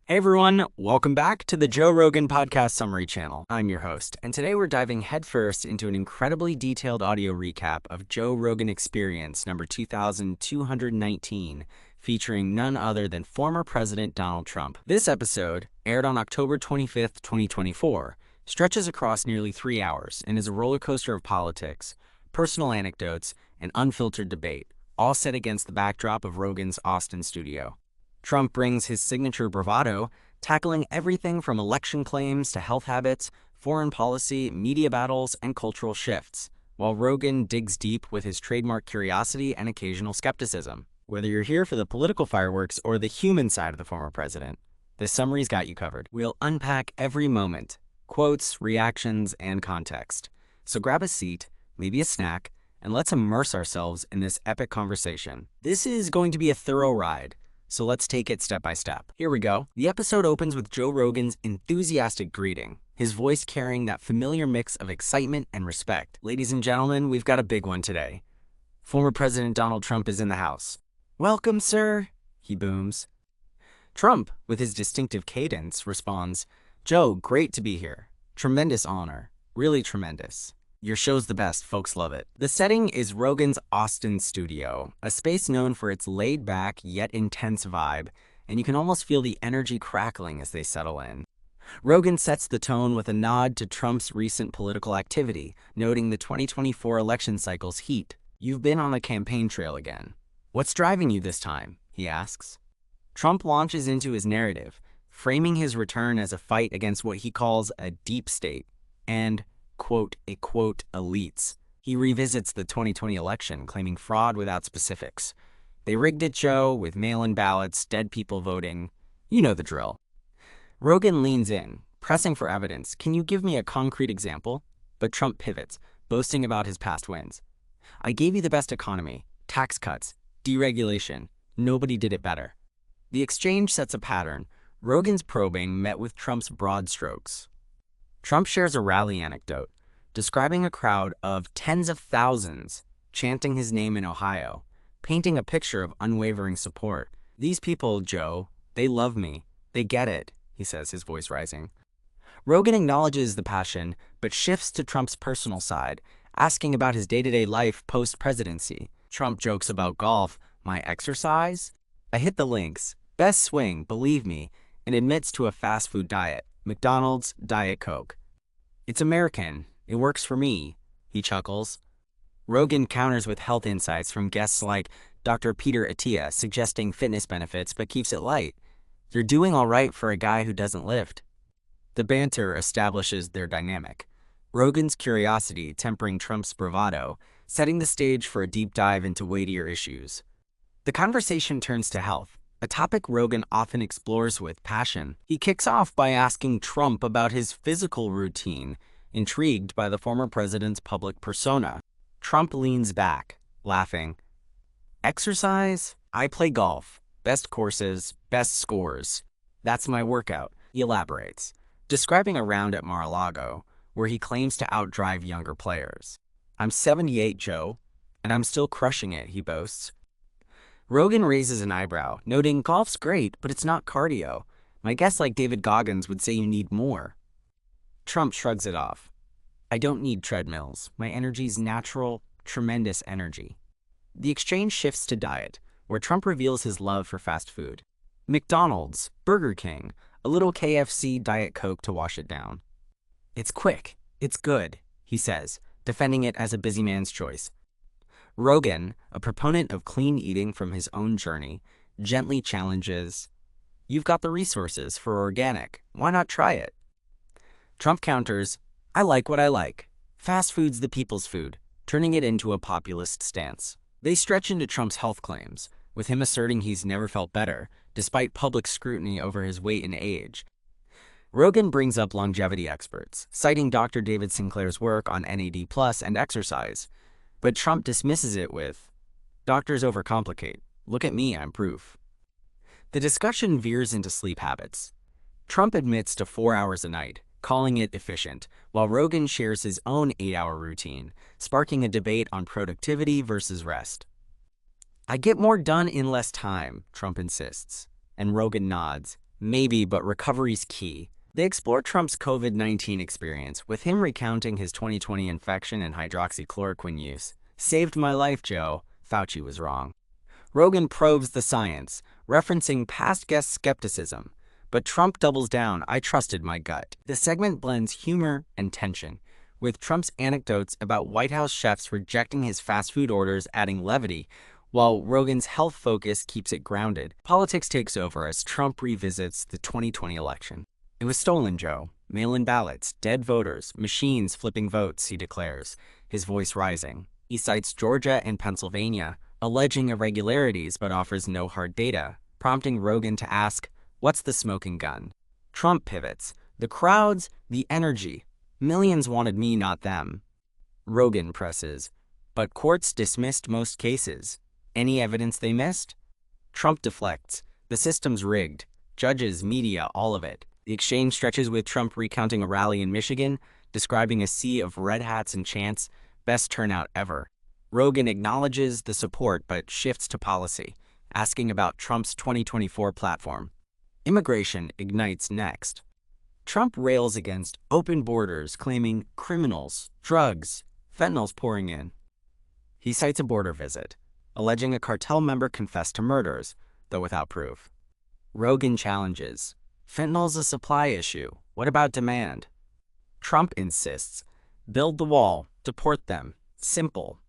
Hey everyone, welcome back to the Joe Rogan Podcast Summary Channel. I'm your host, and today we're diving headfirst into an incredibly detailed audio recap of Joe Rogan Experience number 2219, featuring none other than former President Donald Trump. This episode, aired on October 25th, 2024, stretches across nearly 3 hours and is a roller coaster of politics, personal anecdotes, and unfiltered debate, all set against the backdrop of Rogan's Austin studio. Trump brings his signature bravado, tackling everything from election claims to health habits, foreign policy, media battles, and cultural shifts, while Rogan digs deep with his trademark curiosity and occasional skepticism. Whether you're here for the political fireworks or the human side of the former president, this summary's got you covered. We'll unpack every moment, quotes, reactions, and context. So grab a seat, maybe a snack, and let's immerse ourselves in this epic conversation. This is going to be a thorough ride, so let's take it step by step. Here we go. The episode opens with Joe Rogan's enthusiastic greeting, his voice carrying that familiar mix of excitement and respect. Ladies and gentlemen, we've got a big one today. Former President Donald Trump is in the house. "Welcome, sir," he booms. Trump, with his distinctive cadence, responds, "Joe, great to be here. Tremendous honor. Really tremendous. Your show's the best, folks love it." The setting is Rogan's Austin studio, a space known for its laid-back yet intense vibe, and you can almost feel the energy crackling as they settle in. Rogan sets the tone with a nod to Trump's recent political activity, noting the 2024 election cycle's heat. "You've been on the campaign trail again. What's driving you this time?" he asks. Trump launches into his narrative, framing his return as a fight against what he calls a deep state and quote, elites. He revisits the 2020 election, claiming fraud without specifics. "They rigged it, Joe, with mail-in ballots, dead people voting. You know the drill." Rogan leans in, pressing for evidence. "Can you give me a concrete example?" But Trump pivots, boasting about his past wins. "I gave you the best economy, tax cuts, deregulation. Nobody did it better." The exchange sets a pattern. Rogan's probing met with Trump's broad strokes. Trump shares a rally anecdote, describing a crowd of tens of thousands chanting his name in Ohio, painting a picture of unwavering support. "These people, Joe, they love me. They get it," he says, his voice rising. Rogan acknowledges the passion, but shifts to Trump's personal side, asking about his day-to-day life post-presidency. Trump jokes about golf. "My exercise? I hit the links. Best swing, believe me," and admits to a fast food diet. McDonald's, Diet Coke. "It's American. It works for me," he chuckles. Rogan counters with health insights from guests like Dr. Peter Attia, suggesting fitness benefits but keeps it light. "You're doing all right for a guy who doesn't lift." The banter establishes their dynamic, Rogan's curiosity tempering Trump's bravado, setting the stage for a deep dive into weightier issues. The conversation turns to health, a topic Rogan often explores with passion. He kicks off by asking Trump about his physical routine, intrigued by the former president's public persona. Trump leans back, laughing. "Exercise? I play golf. Best courses, best scores. That's my workout," he elaborates, describing a round at Mar-a-Lago, where he claims to outdrive younger players. "I'm 78, Joe, and I'm still crushing it," he boasts. Rogan raises an eyebrow, noting golf's great, but it's not cardio. "My guess like David Goggins would say you need more." Trump shrugs it off. "I don't need treadmills. My energy's natural, tremendous energy." The exchange shifts to diet, where Trump reveals his love for fast food. McDonald's, Burger King, a little KFC, Diet Coke to wash it down. "It's quick. It's good," he says, defending it as a busy man's choice. Rogan, a proponent of clean eating from his own journey, gently challenges, "You've got the resources for organic. Why not try it?" Trump counters, "I like what I like. Fast food's the people's food," turning it into a populist stance. They stretch into Trump's health claims, with him asserting he's never felt better, despite public scrutiny over his weight and age. Rogan brings up longevity experts, citing Dr. David Sinclair's work on NAD+ and exercise. But Trump dismisses it with, "Doctors overcomplicate. Look at me, I'm proof." The discussion veers into sleep habits. Trump admits to 4 hours a night, calling it efficient, while Rogan shares his own 8-hour routine, sparking a debate on productivity versus rest. "I get more done in less time," Trump insists, and Rogan nods. Maybe, but recovery's key. They explore Trump's COVID-19 experience, with him recounting his 2020 infection and hydroxychloroquine use. "Saved my life, Joe." Fauci was wrong. Rogan probes the science, referencing past guest skepticism. But Trump doubles down, "I trusted my gut." The segment blends humor and tension, with Trump's anecdotes about White House chefs rejecting his fast food orders adding levity, while Rogan's health focus keeps it grounded. Politics takes over as Trump revisits the 2020 election. "It was stolen, Joe. Mail-in ballots, dead voters, machines flipping votes," he declares, his voice rising. He cites Georgia and Pennsylvania, alleging irregularities but offers no hard data, prompting Rogan to ask, "What's the smoking gun?" Trump pivots. "The crowds, the energy. Millions wanted me, not them." Rogan presses, "But courts dismissed most cases. Any evidence they missed?" Trump deflects. "The system's rigged. Judges, media, all of it." The exchange stretches with Trump recounting a rally in Michigan, describing a sea of red hats and chants, "Best turnout ever." Rogan acknowledges the support but shifts to policy, asking about Trump's 2024 platform. Immigration ignites next. Trump rails against open borders, claiming criminals, drugs, fentanyl's pouring in. He cites a border visit, alleging a cartel member confessed to murders, though without proof. Rogan challenges, "Fentanyl's a supply issue. What about demand?" Trump insists, "Build the wall, deport them. Simple."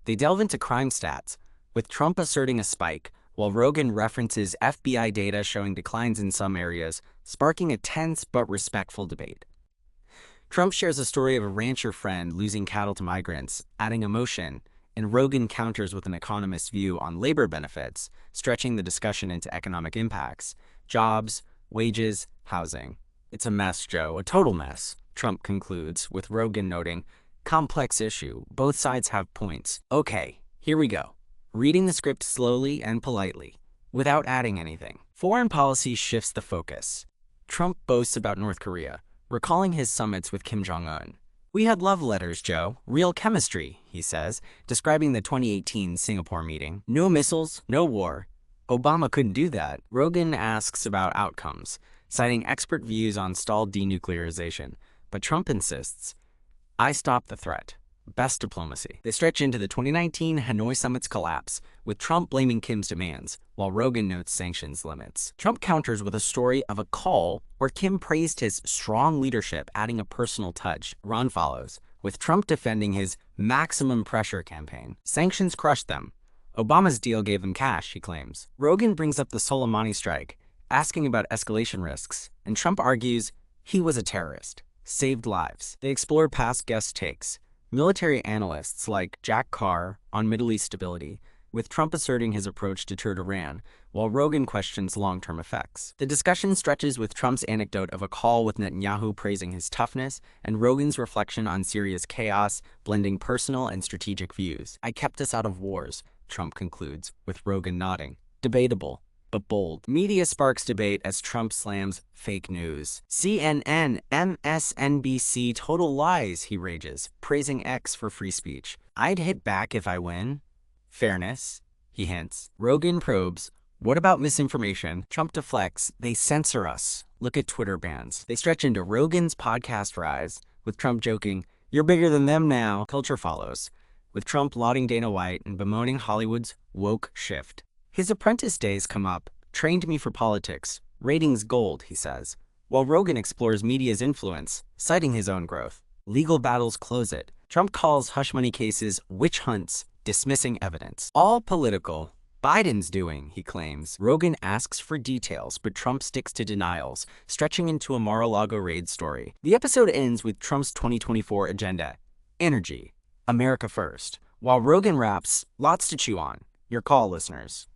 They delve into crime stats, with Trump asserting a spike, while Rogan references FBI data showing declines in some areas, sparking a tense but respectful debate. Trump shares a story of a rancher friend losing cattle to migrants, adding emotion, and Rogan counters with an economist's view on labor benefits, stretching the discussion into economic impacts, jobs, wages, housing. "It's a mess, Joe, a total mess," Trump concludes, with Rogan noting, "Complex issue, both sides have points." Okay, here we go. Reading the script slowly and politely, without adding anything. Foreign policy shifts the focus. Trump boasts about North Korea, recalling his summits with Kim Jong-un. "We had love letters, Joe. Real chemistry," he says, describing the 2018 Singapore meeting. "No missiles, no war. Obama couldn't do that." Rogan asks about outcomes, citing expert views on stalled denuclearization. But Trump insists, "I stopped the threat. Best diplomacy." They stretch into the 2019 Hanoi summit's collapse, with Trump blaming Kim's demands, while Rogan notes sanctions limits. Trump counters with a story of a call where Kim praised his strong leadership, adding a personal touch. Ron follows, with Trump defending his maximum pressure campaign. "Sanctions crushed them. Obama's deal gave them cash," he claims. Rogan brings up the Soleimani strike, asking about escalation risks, and Trump argues he was a terrorist, saved lives. They explore past guest takes, military analysts like Jack Carr on Middle East stability, with Trump asserting his approach deterred Iran, while Rogan questions long-term effects. The discussion stretches with Trump's anecdote of a call with Netanyahu praising his toughness, and Rogan's reflection on Syria's chaos, blending personal and strategic views. "I kept us out of wars," Trump concludes, with Rogan nodding. Debatable, but bold. Media sparks debate as Trump slams fake news. "CNN, MSNBC, total lies," he rages, praising X for free speech. "I'd hit back if I win." Fairness, he hints. Rogan probes, "What about misinformation?" Trump deflects, "They censor us. Look at Twitter bans." They stretch into Rogan's podcast rise, with Trump joking, "You're bigger than them now." Culture follows, with Trump lauding Dana White and bemoaning Hollywood's woke shift. His apprentice days come up, "Trained me for politics. Ratings gold," he says, while Rogan explores media's influence, citing his own growth. Legal battles close it. Trump calls hush money cases witch hunts, dismissing evidence. "All political. Biden's doing," he claims. Rogan asks for details, but Trump sticks to denials, stretching into a Mar-a-Lago raid story. The episode ends with Trump's 2024 agenda: energy, America first, while Rogan raps, "Lots to chew on." Your call, listeners.